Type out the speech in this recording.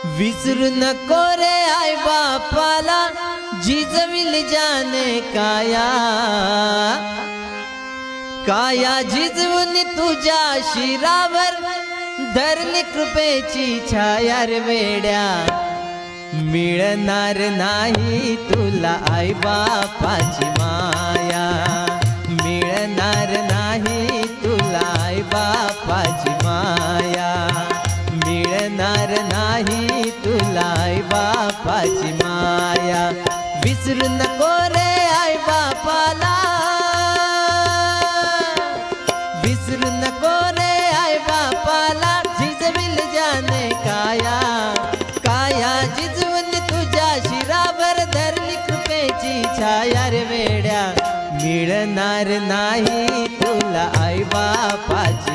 विसरू नको रे आई बापाला, जिजविल जाने काया, काया जिजवून तुझ्या शिरावर धरली कृपेची छाया रे वेड्या। मिळणार नाही तुला आई बापाची माया, मिळणार नाही तुला आई बापाची माया, मिळणार नाही तुला आई बापाची माया। विसरू नको रे आई बापाला, विसरू नको रे आई बापाला, जिजविल जाने काया, काया जिजवून तुझ्या शिरावर धरली कृपेची छाया रे वेड्या। मिळणार नाही तुला आई बापाची